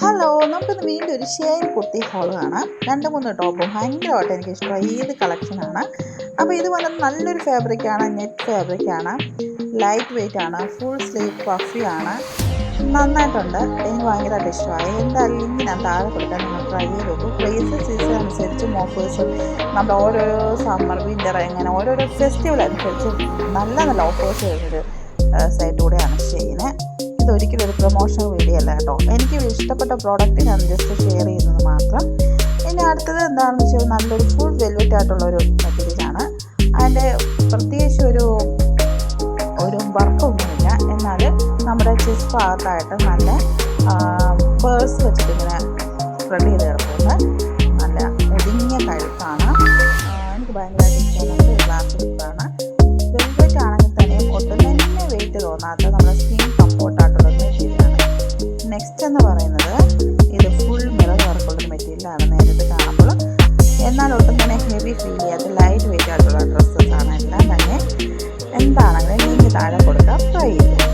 Hello, നമുക്കിന്ന് വീണ്ടും ഒരു ഷെയ്ൻ കുർത്തി ഹോൾ കാണാം. 2-3 ടോപ്പും ഭയങ്കരമായിട്ട് എനിക്ക് ഇഷ്ടമായി. ഏത് കളക്ഷനാണ്. അപ്പോൾ ഇത് വന്നിട്ട് നല്ലൊരു ഫാബ്രിക്കാണ്, നെറ്റ് ഫാബ്രിക്കാണ്, ലൈറ്റ് വെയ്റ്റ് ആണ്, ഫുൾ സ്ലീവ് പഫിയാണ്, നന്നായിട്ടുണ്ട്. എനിക്ക് ഭയങ്കരമായിട്ട് ഇഷ്ടമായി. എന്തായാലും ലിങ്ക് ഞാൻ താഴെ കൊടുക്കാൻ നിങ്ങൾ ട്രൈ ചെയ്ത് നോക്കും. പ്രൈസ് സീസൺ അനുസരിച്ചും ഓഫേഴ്സും നമ്മൾ ഓരോരോ സമ്മർ വിൻ്റർ ഇങ്ങനെ ഓരോരോ ഫെസ്റ്റിവൽ അനുസരിച്ച് നല്ല നല്ല ഓഫേഴ്സ് വരുന്നൊരു സൈറ്റ് കൂടെയാണ് ഷെയ്ന്. ഇതൊരിക്കലും ഒരു പ്രൊമോഷണൽ വീഡിയോ അല്ല കേട്ടോ. എനിക്ക് ഇഷ്ടപ്പെട്ട പ്രോഡക്റ്റ് ഞാൻ ജസ്റ്റ് ഷെയർ ചെയ്യുന്നത് മാത്രം. ഇനി അടുത്തത് എന്താണെന്ന് വെച്ചാൽ നല്ലൊരു ഫുൾ വെൽവെറ്റ് ആയിട്ടുള്ളൊരു മെറ്റീരിയലാണ്. അതിൻ്റെ പ്രത്യേകിച്ച് ഒരു വർക്കൊന്നുമില്ല. എന്നാൽ നമ്മുടെ ചെസ്റ്റ് ഭാഗത്തായിട്ട് നല്ല പേഴ്സ് വെച്ചിട്ട് ഇങ്ങനെ സ്പ്രെഡ് ചെയ്ത് കിടക്കുന്നത് നല്ല ഒതുങ്ങിയ കഴുത്താണ്. എനിക്ക് ഭയങ്കരമായിട്ട് ഇഷ്ടമുള്ളത് ഗ്ലാസ് ലുക്കാണ്. വെൽവെറ്റ് ആണെങ്കിൽ തന്നെ ഒട്ടും തന്നെ വെയിറ്റ് തോന്നാത്ത നമ്മുടെ സ്കിൻ കംഫോർട്ടായിട്ടുള്ള മെറ്റീരിയലാണ്. നെക്സ്റ്റ് എന്ന് പറയുന്നത് ഇത് ഫുൾ മിറർ വർക്കുള്ളൊരു മെറ്റീരിയലാണ് നേരിട്ട് കാണുമ്പോൾ. എന്നാൽ ഒട്ടും തന്നെ ഹെവി ഫീൽ ചെയ്യാത്ത ലൈറ്റ് വെയിറ്റ് ആയിട്ടുള്ള ഡ്രസ്സസാണ് എല്ലാം തന്നെ. എന്താണെങ്കിലും ലിങ്ക് താഴെ കൊടുക്കാം, ട്രൈ ചെയ്തു.